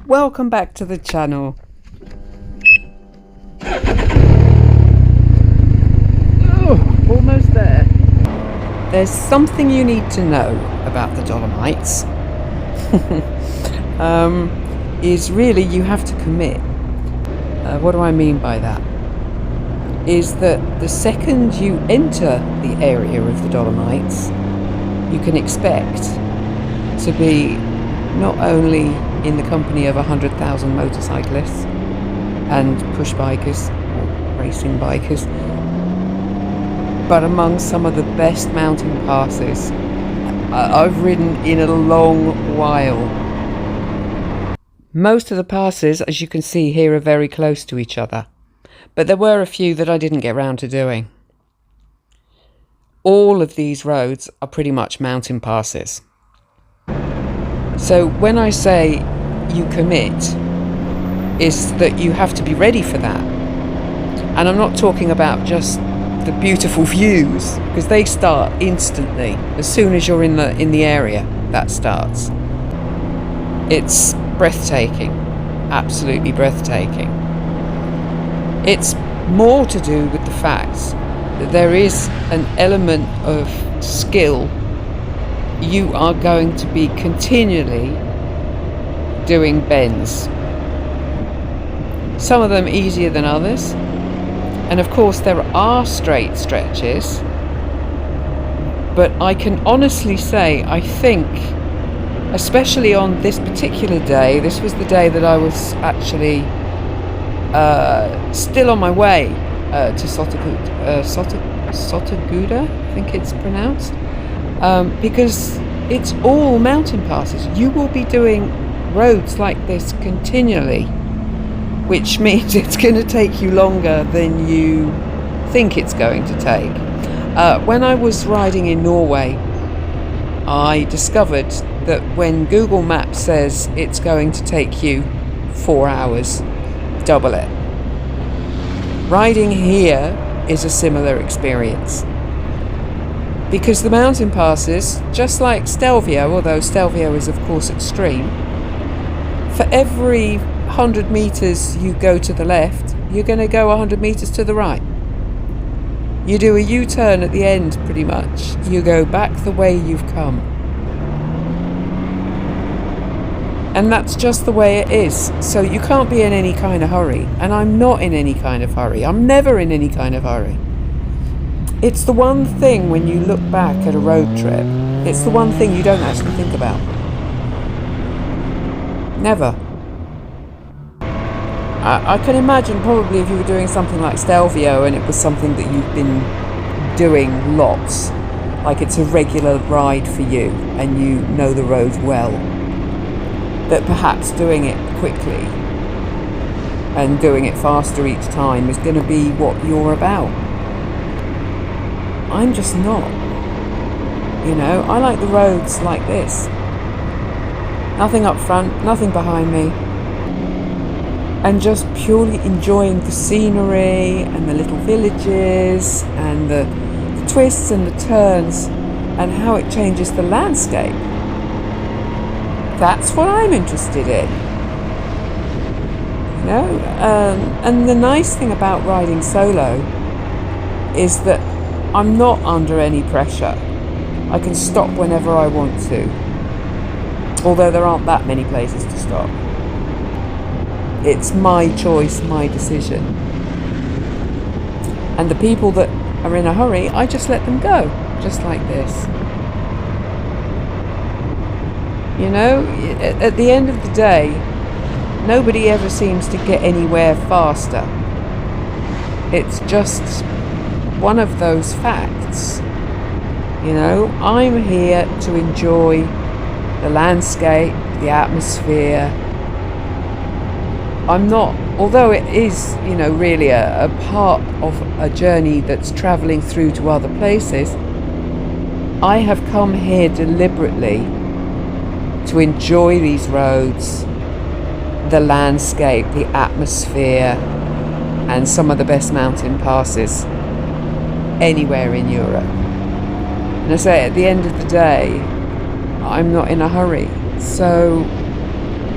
Welcome back to the channel. Oh, almost there. There's something you need to know about the Dolomites. Is really you have to commit. What do I mean by that? Is that the second you enter the area of the Dolomites, you can expect to be not only in the company of 100,000 motorcyclists and push bikers or racing bikers, but among some of the best mountain passes I've ridden in a long while. Most of the passes, as you can see here, are very close to each other, but there were a few that I didn't get round to doing. All of these roads are pretty much mountain passes. So when I say you commit, is that you have to be ready for that. And I'm not talking about just the beautiful views, because they start instantly. As soon as you're in the area, that starts. It's breathtaking, absolutely breathtaking. It's more to do with the fact that there is an element of skill. You are going to be continually doing bends. Some of them easier than others. And of course there are straight stretches. But I can honestly say, I think, especially on this particular day, this was the day that I was actually still on my way to Sotaguda, I think it's pronounced. Because it's all mountain passes. You will be doing roads like this continually, which means it's going to take you longer than you think it's going to take. When I was riding in Norway, I discovered that when Google Maps says it's going to take you 4 hours, double it. Riding here is a similar experience. Because the mountain passes, just like Stelvio, although Stelvio is of course extreme, for every 100 metres you go to the left, you're going to go 100 metres to the right. You do a U-turn at the end pretty much. You go back the way you've come. And that's just the way it is. So you can't be in any kind of hurry. And I'm not in any kind of hurry. I'm never in any kind of hurry. It's the one thing when you look back at a road trip, it's the one thing you don't actually think about. Never. I can imagine probably if you were doing something like Stelvio and it was something that you've been doing lots, like it's a regular ride for you and you know the road well, that perhaps doing it quickly and doing it faster each time is going to be what you're about. I'm just not. You know, I like the roads like this. Nothing up front, nothing behind me. And just purely enjoying the scenery and the little villages and the twists and the turns and how it changes the landscape. That's what I'm interested in. You know, and the nice thing about riding solo is that I'm not under any pressure. I can stop whenever I want to. Although there aren't that many places to stop. It's my choice, my decision. And the people that are in a hurry, I just let them go. Just like this. You know, at the end of the day, nobody ever seems to get anywhere faster. It's just one of those facts. You know, I'm here to enjoy the landscape, the atmosphere. I'm not, although it is, you know, really a part of a journey that's travelling through to other places, I have come here deliberately to enjoy these roads, the landscape, the atmosphere, and some of the best mountain passes anywhere in Europe. And I say, at the end of the day, I'm not in a hurry. So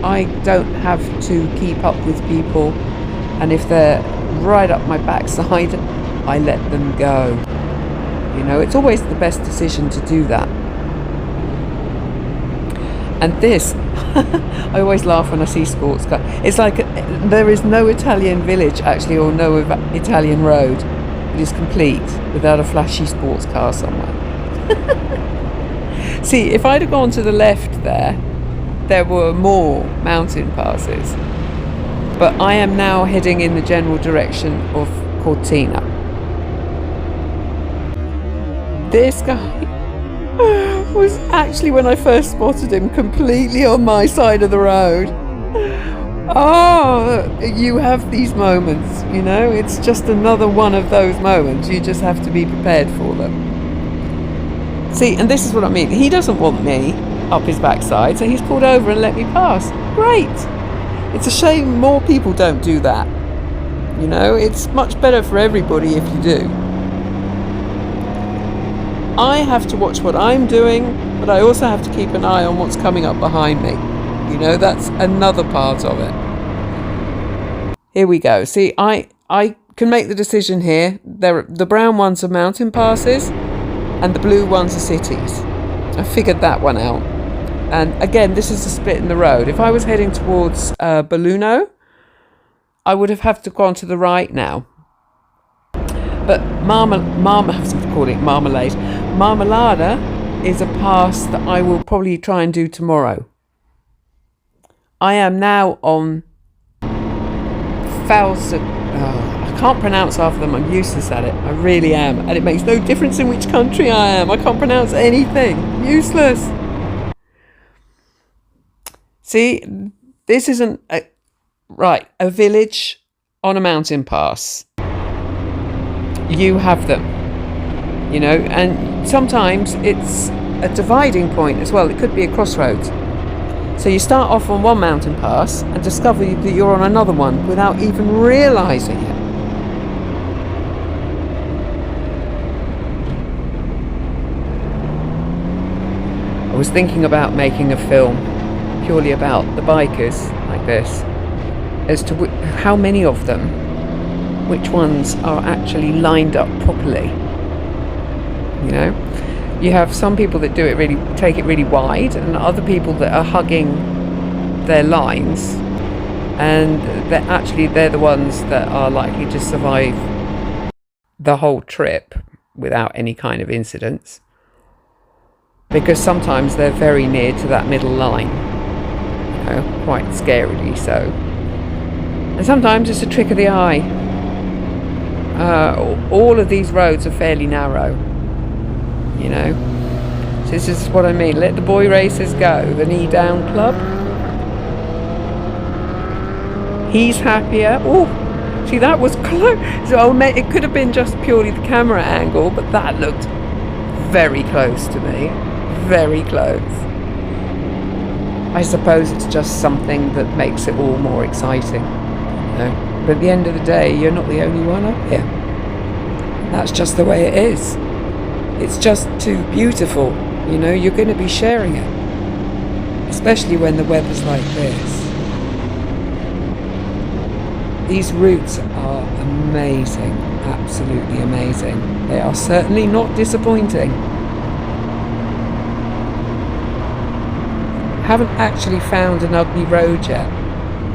I don't have to keep up with people, and if they're right up my backside, I let them go. You know, it's always the best decision to do that. And this, I always laugh when I see sports car. It's like there is no Italian village actually, or no Italian road. It is complete without a flashy sports car somewhere. See, if I'd have gone to the left there were more mountain passes. But I am now heading in the general direction of Cortina. This guy was actually, when I first spotted him, completely on my side of the road. Oh, you have these moments, you know, it's just another one of those moments. You just have to be prepared for them. See, and this is what I mean. He doesn't want me up his backside, so he's pulled over and let me pass. Great. It's a shame more people don't do that. You know, it's much better for everybody if you do. I have to watch what I'm doing, but I also have to keep an eye on what's coming up behind me. You know, that's another part of it. Here we go. See, I can make the decision here. The brown ones are mountain passes and the blue ones are cities. I figured that one out. And again, this is a split in the road. If I was heading towards Belluno, I would have had to go on to the right now. But I was calling it Marmalade. Marmalada is a pass that I will probably try and do tomorrow. I am now on Falsa. I can't pronounce half of them. I'm useless at it. I really am. And it makes no difference in which country I am. I can't pronounce anything. Useless. See, this isn't a village on a mountain pass. You have them, you know, and sometimes it's a dividing point as well. It could be a crossroads. So you start off on one mountain pass and discover that you're on another one without even realising it. I was thinking about making a film purely about the bikers like this, as to how many of them, which ones are actually lined up properly. You know, you have some people that take it really wide, and other people that are hugging their lines, and they're the ones that are likely to survive the whole trip without any kind of incidents, because sometimes they're very near to that middle line, you know, quite scarily so. And sometimes it's a trick of the eye. All of these roads are fairly narrow, you know. So this is what I mean. Let the boy racers go. The knee down club. He's happier. Oh, see, that was close. So it could have been just purely the camera angle, but that looked very close to me. Very close. I suppose it's just something that makes it all more exciting, you know. But at the end of the day, you're not the only one up here. That's just the way it is. It's just too beautiful, you know. You're going to be sharing it, especially when the weather's like this. These routes are amazing, absolutely amazing. They are certainly not disappointing. I haven't actually found an ugly road yet.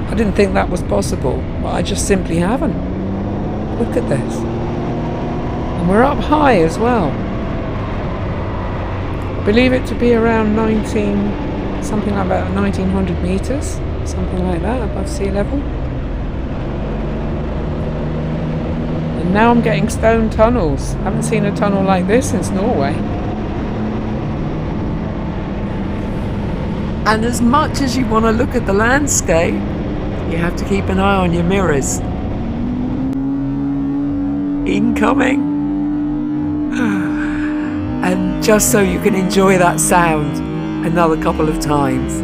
I didn't think that was possible, but I just simply haven't. Look at this. And we're up high as well. I believe it to be around something like about 1900 metres, something like that, above sea level. And now I'm getting stone tunnels. I haven't seen a tunnel like this since Norway. And as much as you want to look at the landscape, you have to keep an eye on your mirrors. Incoming. And just so you can enjoy that sound another couple of times.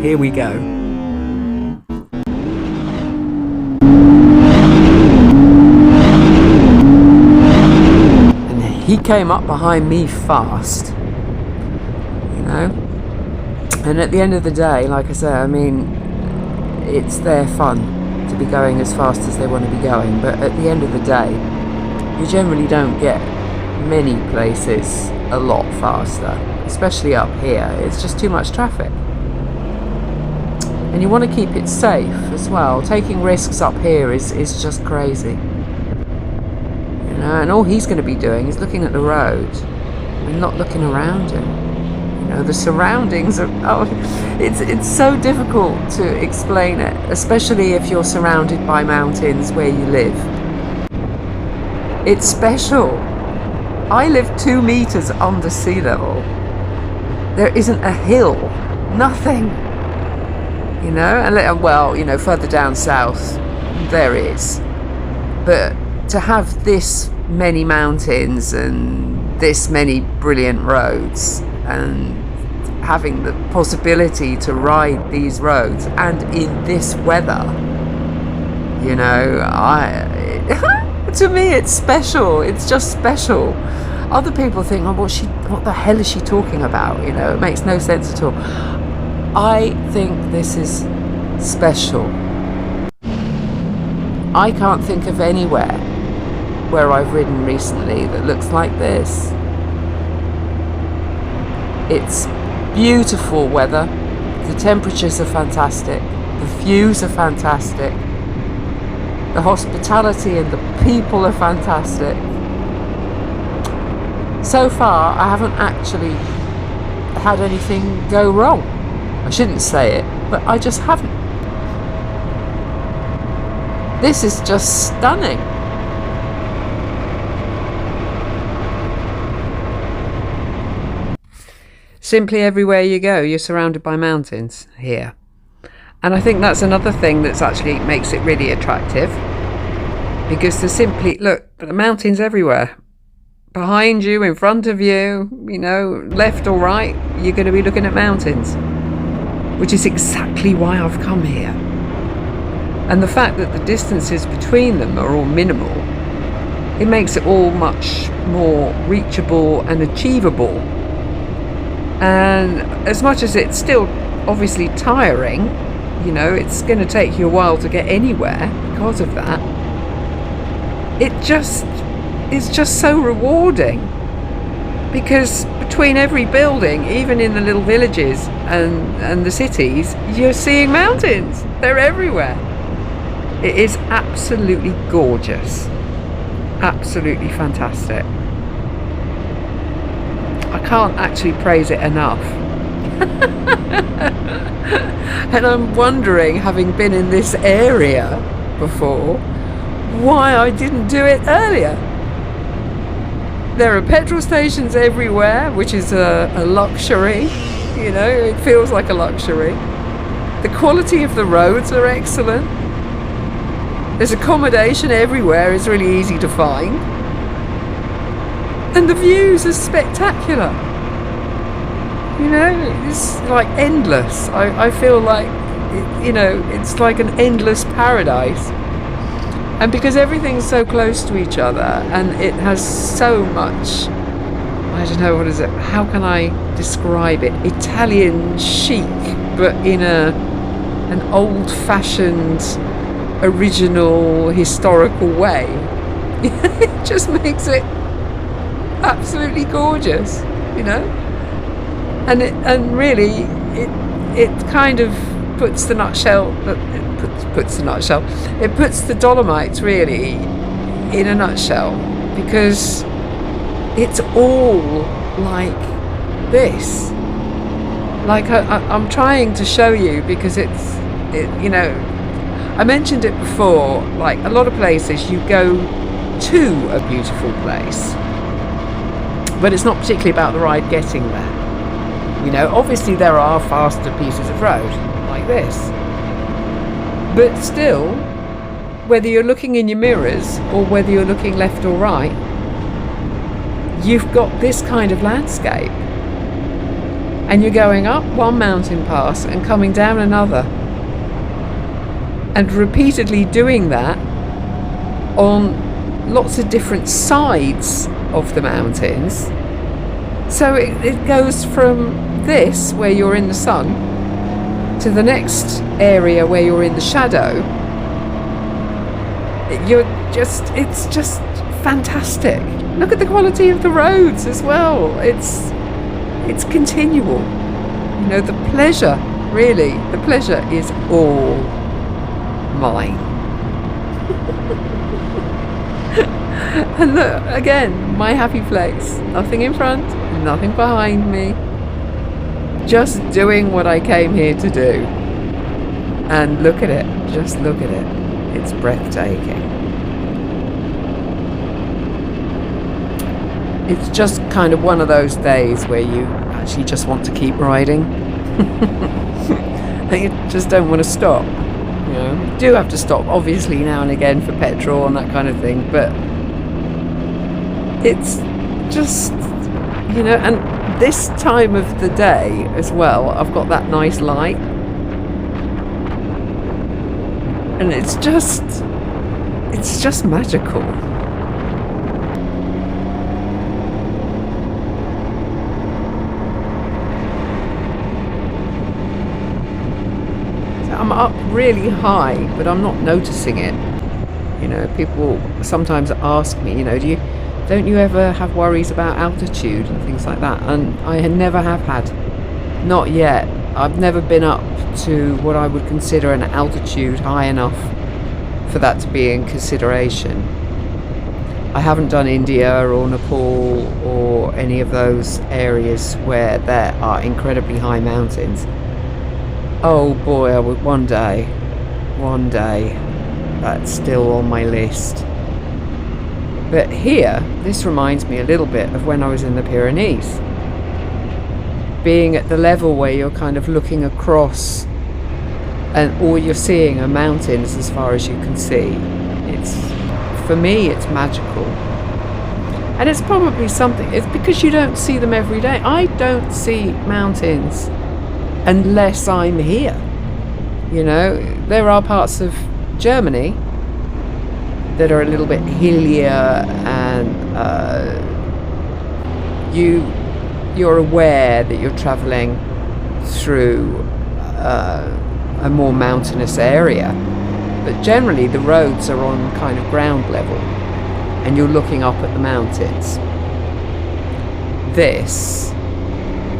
Here we go. And he came up behind me fast, you know. And at the end of the day, like I say, I mean, it's their fun to be going as fast as they want to be going, but at the end of the day, you generally don't get many places a lot faster, especially up here. It's just too much traffic. And you want to keep it safe as well. Taking risks up here is just crazy. You know, and all he's going to be doing is looking at the road and not looking around him. You know, the surroundings are, it's so difficult to explain it, especially if you're surrounded by mountains where you live. It's special. I live 2 meters under sea level. There isn't a hill, nothing. You know, and well, you know, further down south there is, but to have this many mountains and this many brilliant roads and having the possibility to ride these roads and in this weather, you know, to me it's special. It's just special. Other people think, oh, what the hell is she talking about? You know, it makes no sense at all. I think this is special. I can't think of anywhere where I've ridden recently that looks like this. It's beautiful weather. The temperatures are fantastic. The views are fantastic. The hospitality and the people are fantastic. So far, I haven't actually had anything go wrong. I shouldn't say it, but I just haven't. This is just stunning. Simply everywhere you go, you're surrounded by mountains here. And I think that's another thing that's actually makes it really attractive. Because there's simply, look, the mountains everywhere. Behind you, in front of you, you know, left or right, you're going to be looking at mountains. Which is exactly why I've come here. And the fact that the distances between them are all minimal, it makes it all much more reachable and achievable. And as much as it's still obviously tiring, you know, it's going to take you a while to get anywhere because of that. It's just so rewarding. Because between every building, even in the little villages and the cities, you're seeing mountains. They're everywhere. It is absolutely gorgeous. Absolutely fantastic. I can't actually praise it enough. And I'm wondering, having been in this area before, why I didn't do it earlier. There are petrol stations everywhere, which is a luxury. You know, it feels like a luxury. The quality of the roads are excellent. There's accommodation everywhere. It's really easy to find. And the views are spectacular. You know, it's like endless. I feel like, you know, it's like an endless paradise. And because everything's so close to each other and it has so much, I don't know, what is it? How can I describe it? Italian chic, but in an old-fashioned, original, historical way. It just makes it absolutely gorgeous, you know. And really, it kind of puts the nutshell. It puts the Dolomites really in a nutshell, because it's all like this. Like I'm trying to show you, because you know, I mentioned it before. Like a lot of places, you go to a beautiful place, but it's not particularly about the ride getting there. You know, obviously there are faster pieces of road like this. But still, whether you're looking in your mirrors or whether you're looking left or right, you've got this kind of landscape. And you're going up one mountain pass and coming down another. And repeatedly doing that on lots of different sides of the mountains. So it goes from this, where you're in the sun, to the next area where you're in the shadow, it's just fantastic. Look at the quality of the roads as well. It's continual. You know, the pleasure is all mine. And look, again, my happy place. Nothing in front, nothing behind me. Just doing what I came here to do. And look at it. Just look at it. It's breathtaking. It's just kind of one of those days where you actually just want to keep riding. And you just don't want to stop. You know, you do have to stop, obviously, now and again for petrol and that kind of thing, but it's just, you know, and this time of the day as well, I've got that nice light. And it's just magical. So I'm up really high, but I'm not noticing it. You know, people sometimes ask me, you know, don't you ever have worries about altitude and things like that? And I never have had. Not yet. I've never been up to what I would consider an altitude high enough for that to be in consideration. I haven't done India or Nepal or any of those areas where there are incredibly high mountains. Oh boy, I would one day, that's still on my list. But here, this reminds me a little bit of when I was in the Pyrenees. Being at the level where you're kind of looking across and all you're seeing are mountains as far as you can see. For me, it's magical. And it's probably something, it's because you don't see them every day. I don't see mountains unless I'm here. You know, there are parts of Germany that are a little bit hillier, and you're aware that you're travelling through a more mountainous area, but generally the roads are on kind of ground level and you're looking up at the mountains. This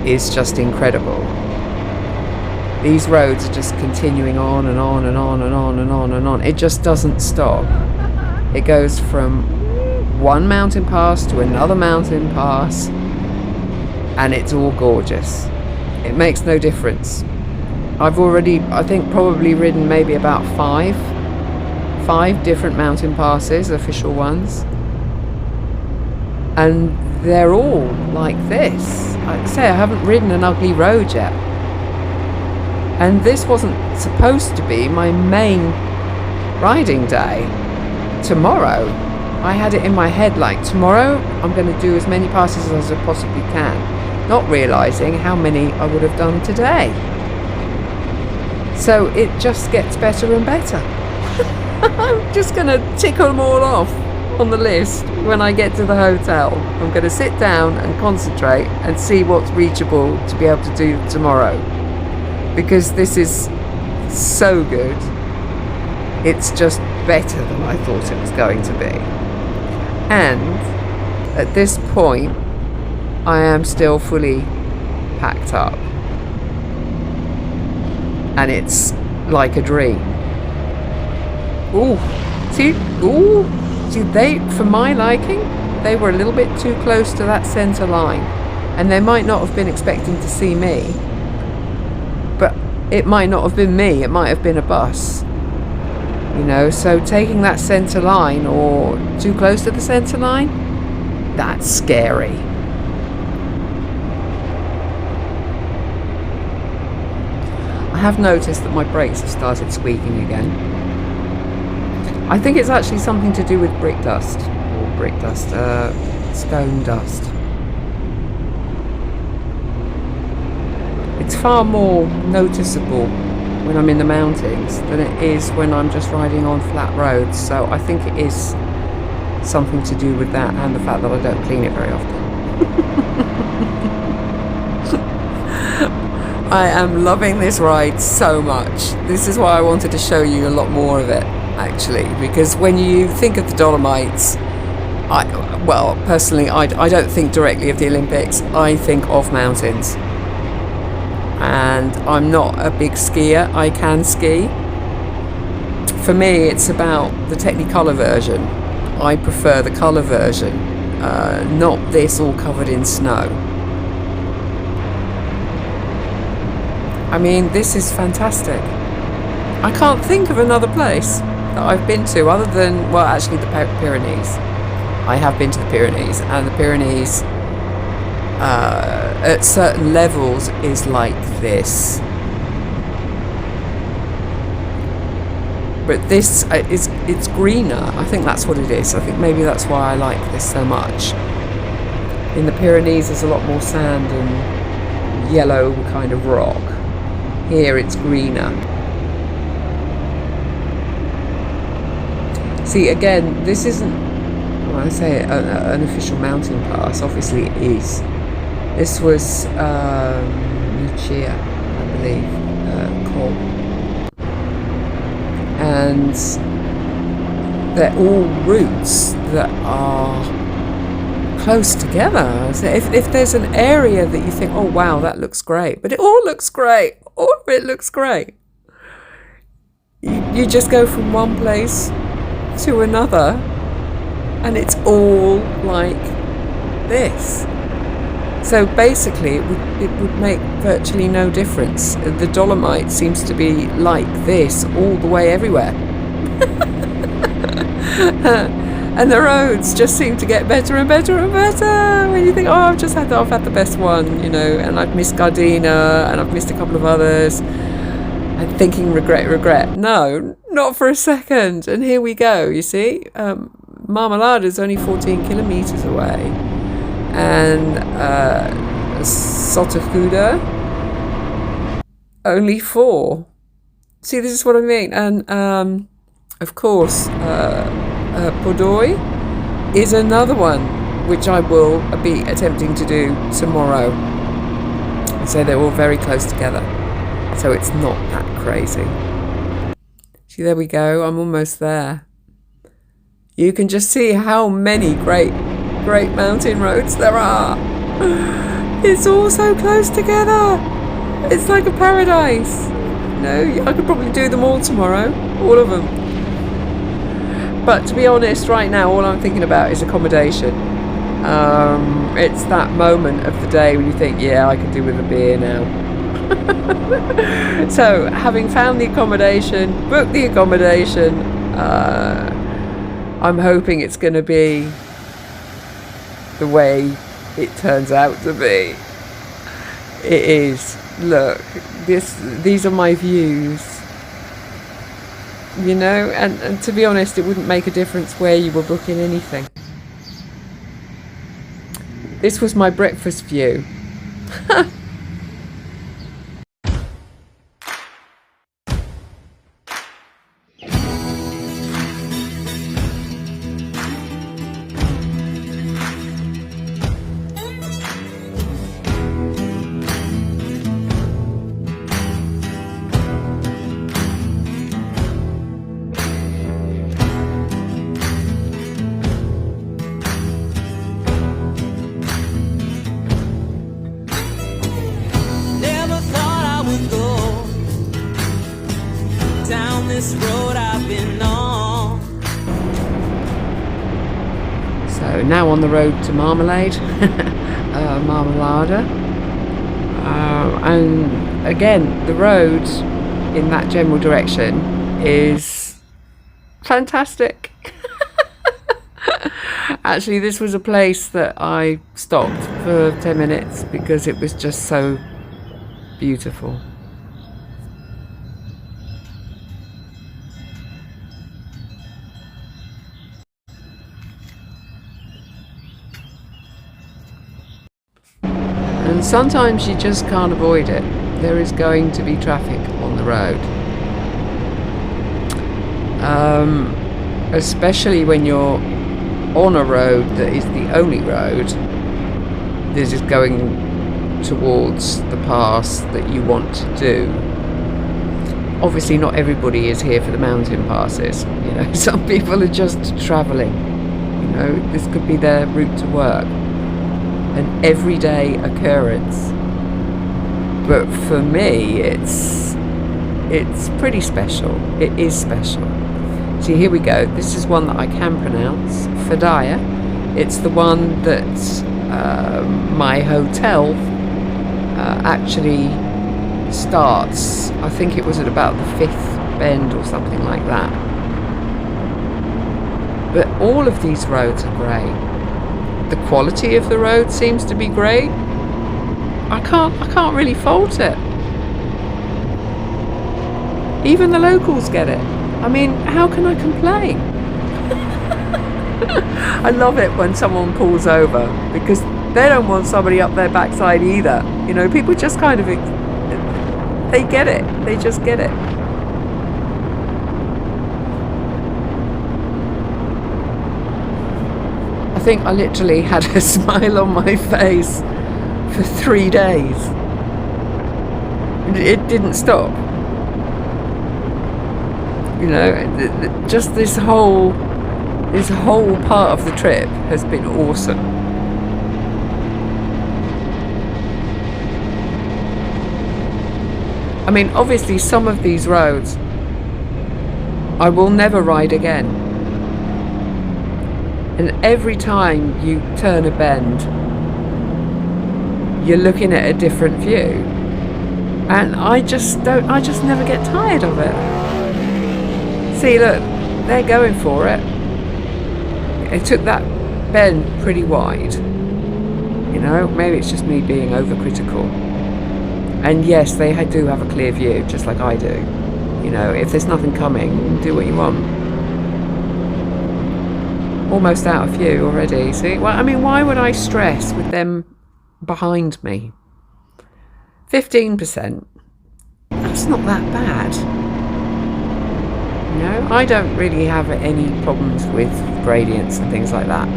is just incredible. These roads are just continuing on and on and on and on and on and on. It just doesn't stop. It goes from one mountain pass to another mountain pass, and it's all gorgeous. It makes no difference. I've already, I think, probably ridden maybe about five different mountain passes, official ones, and they're all like this. Like I say, I haven't ridden an ugly road yet, and this wasn't supposed to be my main riding day. Tomorrow, I had it in my head like, tomorrow I'm going to do as many passes as I possibly can, not realising how many I would have done today. So it just gets better and better. I'm just going to tick them all off on the list when I get to the hotel. I'm going to sit down and concentrate and see what's reachable to be able to do tomorrow. Because this is so good. It's just better than I thought it was going to be. And at this point, I am still fully packed up. And it's like a dream. See, they, for my liking, they were a little bit too close to that centre line. And they might not have been expecting to see me. But it might not have been me, it might have been a bus. You know, so taking that centre line or too close to the centre line, that's scary. I have noticed that my brakes have started squeaking again. I think it's actually something to do with stone dust. It's far more noticeable when I'm in the mountains than it is when I'm just riding on flat roads. So I think it is something to do with that, and the fact that I don't clean it very often. I am loving this ride so much. This is why I wanted to show you a lot more of it, actually, because when you think of the Dolomites, personally, I don't think directly of the Olympics. I think of mountains. And I'm not a big skier. I can ski. For me, it's about the Technicolor version. I prefer the colour version, not this all covered in snow. I mean, this is fantastic. I can't think of another place that I've been to other than, well, actually the Pyrenees. I have been to the Pyrenees, and the Pyrenees at certain levels is like this. But this it's greener. I think that's what it is. I think maybe that's why I like this so much. In the Pyrenees there's a lot more sand and yellow kind of rock. Here it's greener. See, again, this isn't, when I say an official mountain pass, obviously it is. This was Lucia, I believe, called. And they're all routes that are close together. So if there's an area that you think, oh wow, that looks great, but it all looks great, all of it looks great. You just go from one place to another and it's all like this. So basically it would make virtually no difference. The Dolomites seems to be like this all the way everywhere. And the roads just seem to get better and better and better. When you think, oh, I've had the best one, you know, and I've missed Gardena and I've missed a couple of others. And thinking regret. No, not for a second. And here we go, you see. Marmalade is only 14 kilometres away. And Sotahuda, only 4. See, this is what I mean. And of course, Podoy is another one which I will be attempting to do tomorrow. So they're all very close together. So it's not that crazy. See, there we go. I'm almost there. You can just see how many great mountain roads there are. It's all so close together. It's like a paradise. No, I could probably do them all tomorrow, all of them. But to be honest, right now all I'm thinking about is accommodation. It's that moment of the day when you think, yeah, I could do with a beer now. So having found the accommodation, booked the accommodation, I'm hoping it's going to be the way it turns out to be. It is. Look, these are my views. You know, and to be honest, it wouldn't make a difference where you were booking anything. This was my breakfast view. This road I've been on. So now on the road to Marmalade, Marmalada, and again the road in that general direction is fantastic. Actually, this was a place that I stopped for 10 minutes because it was just so beautiful. And sometimes you just can't avoid it. There is going to be traffic on the road. Especially when you're on a road that is the only road that is going towards the pass that you want to do. Obviously not everybody is here for the mountain passes, you know. Some people are just travelling, you know. This could be their route to work, an everyday occurrence. But for me, it's pretty special. It is special. See, here we go. This is one that I can pronounce, Fadaya. It's the one that my hotel actually starts. I think it was at about the 5th bend or something like that. But all of these roads are great. The quality of the road seems to be great. I can't really fault it. Even the locals get it. I mean, how can I complain? I love it when someone pulls over, because they don't want somebody up their backside either. You know, people just kind of, they get it. They just get it. I think I literally had a smile on my face for 3 days. It didn't stop. You know, just this whole part of the trip has been awesome. I mean, obviously some of these roads I will never ride again. And every time you turn a bend, you're looking at a different view. And I just never get tired of it. See, look, they're going for it. It took that bend pretty wide. You know, maybe it's just me being overcritical. And yes, they do have a clear view, just like I do. You know, if there's nothing coming, do what you want. Almost out of view already. See, well, I mean, why would I stress with them behind me? 15%. That's not that bad. You know, I don't really have any problems with gradients and things like that.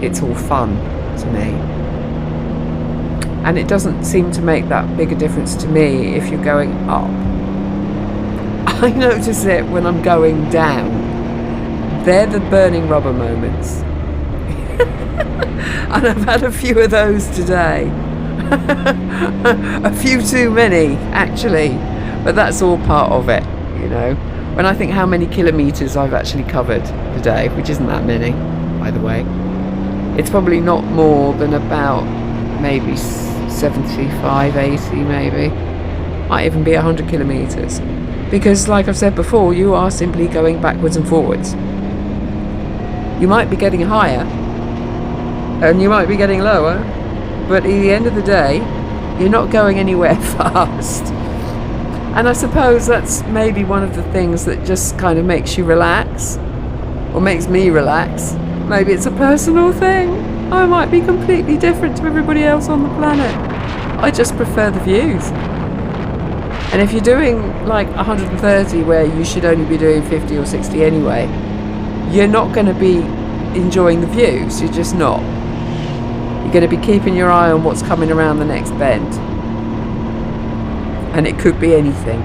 It's all fun to me. And it doesn't seem to make that big a difference to me if you're going up. I notice it when I'm going down. They're the burning rubber moments. And I've had a few of those today. A few too many, actually. But that's all part of it, you know. When I think how many kilometres I've actually covered today, which isn't that many, by the way. It's probably not more than about maybe 75, 80 maybe. Might even be 100 kilometres. Because like I've said before, you are simply going backwards and forwards. You might be getting higher, and you might be getting lower, but at the end of the day, you're not going anywhere fast. And I suppose that's maybe one of the things that just kind of makes you relax, or makes me relax. Maybe it's a personal thing. I might be completely different to everybody else on the planet. I just prefer the views. And if you're doing like 130 where you should only be doing 50 or 60 anyway, you're not going to be enjoying the views. You're just not. You're going to be keeping your eye on what's coming around the next bend. And it could be anything.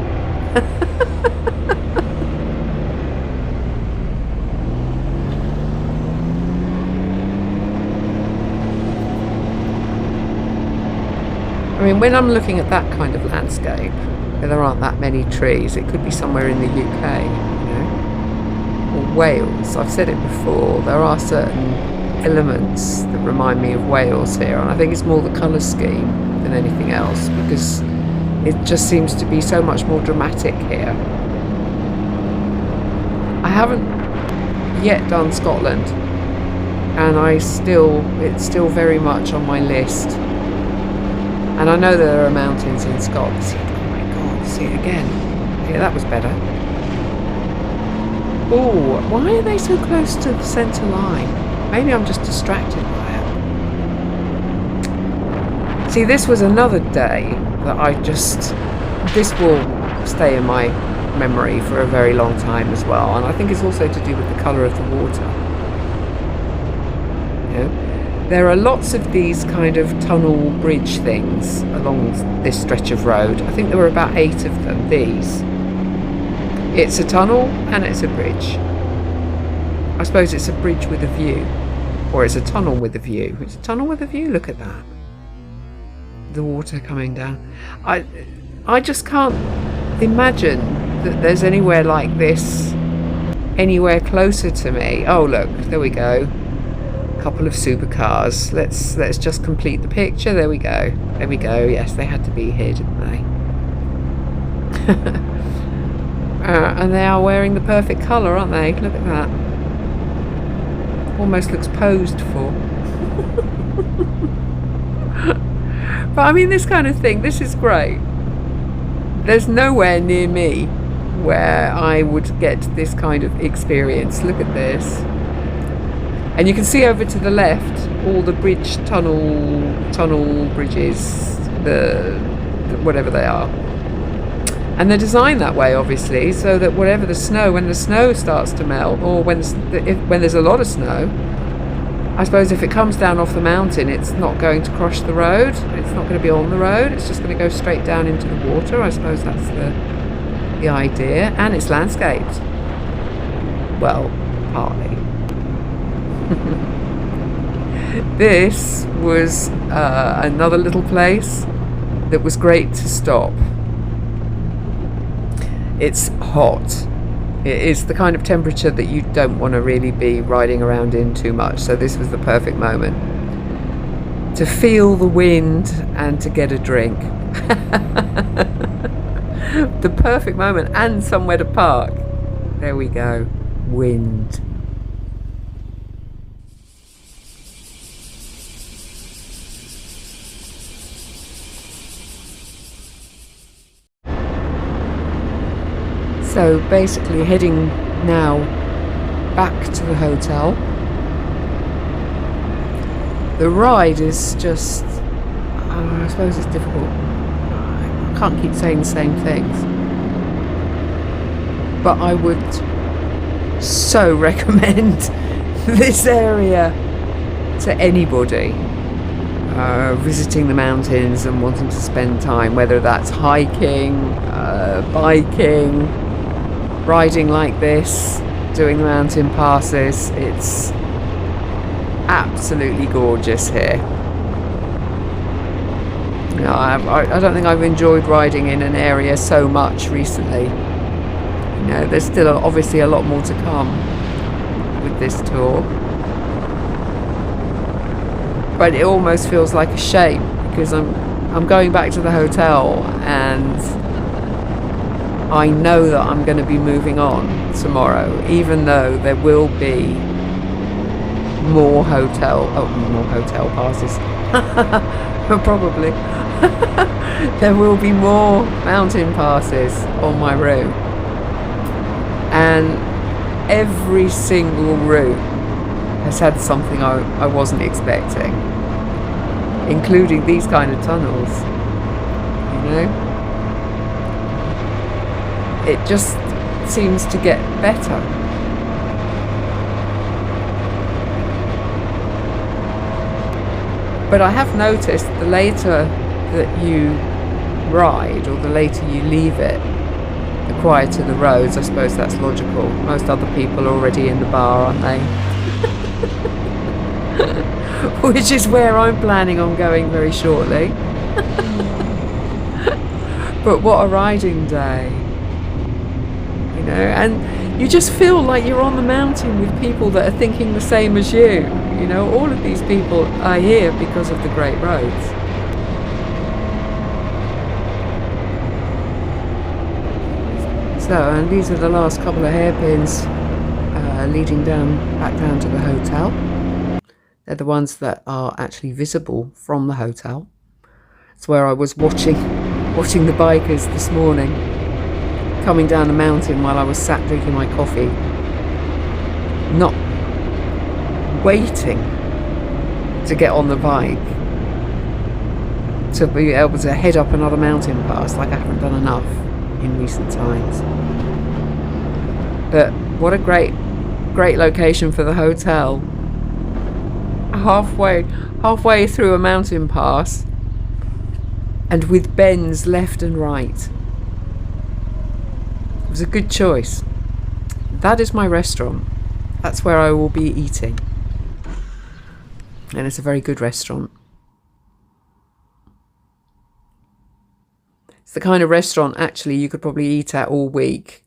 I mean, when I'm looking at that kind of landscape, where there aren't that many trees, it could be somewhere in the UK, you know, or Wales. I've said it before, there are certain elements that remind me of Wales here, and I think it's more the colour scheme than anything else, because it just seems to be so much more dramatic here. I haven't yet done Scotland, and it's still very much on my list. And I know there are mountains in Scotland. Oh my God, see it again. Yeah, that was better. Oh, why are they so close to the centre line? Maybe I'm just distracted by it. See, this was another day that this will stay in my memory for a very long time as well. And I think it's also to do with the colour of the water. You know? There are lots of these kind of tunnel bridge things along this stretch of road. I think there were about 8 of them, these. It's a tunnel and it's a bridge. I suppose it's a bridge with a view. Or it's a tunnel with a view. It's a tunnel with a view, look at that. The water coming down. I just can't imagine that there's anywhere like this anywhere closer to me. Oh look, there we go. Couple of supercars. Let's just complete the picture. There we go. There we go. Yes, they had to be here, didn't they? And they are wearing the perfect colour, aren't they? Look at that. Almost looks posed for. But I mean, this kind of thing, this is great. There's nowhere near me where I would get this kind of experience. Look at this. And you can see over to the left all the tunnel bridges, the whatever they are. And they're designed that way, obviously, so that when the snow starts to melt, or when there's a lot of snow, I suppose if it comes down off the mountain, it's not going to cross the road. It's not going to be on the road. It's just going to go straight down into the water. I suppose that's the idea. And it's landscaped. Well, partly. This was another little place that was great to stop. It's hot. It is the kind of temperature that you don't want to really be riding around in too much. So this was the perfect moment to feel the wind and to get a drink. The perfect moment and somewhere to park. There we go. Wind. So basically heading now back to the hotel. The ride is just, I suppose it's difficult. I can't keep saying the same things. But I would so recommend this area to anybody visiting the mountains and wanting to spend time, whether that's hiking, biking, riding like this, doing the mountain passes. It's absolutely gorgeous here. You know, I don't think I've enjoyed riding in an area so much recently. You know, there's still obviously a lot more to come with this tour, but it almost feels like a shame because I'm going back to the hotel and I know that I'm going to be moving on tomorrow, even though there will be more hotel passes. Probably. There will be more mountain passes on my route. And every single route has had something I wasn't expecting, including these kind of tunnels, you know? It just seems to get better. But I have noticed the later that you ride, or the later you leave it, the quieter the roads. I suppose that's logical. Most other people are already in the bar, aren't they? Which is where I'm planning on going very shortly. But what a riding day. You know, and you just feel like you're on the mountain with people that are thinking the same as you. You know, all of these people are here because of the great roads. So, and these are the last couple of hairpins leading back down to the hotel. They're the ones that are actually visible from the hotel. It's where I was watching the bikers this morning, coming down the mountain while I was sat drinking my coffee, not waiting to get on the bike to be able to head up another mountain pass like I haven't done enough in recent times. But what a great location for the hotel. halfway through a mountain pass, and with bends left and right. It was a good choice. That is my restaurant. That's where I will be eating. And it's a very good restaurant. It's the kind of restaurant actually you could probably eat at all week,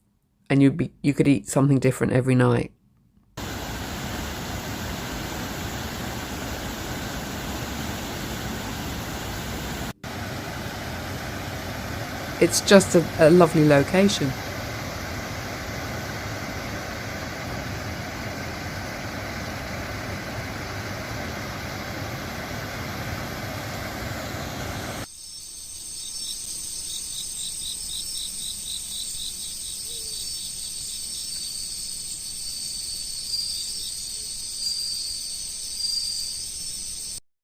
and you could eat something different every night. It's just a lovely location.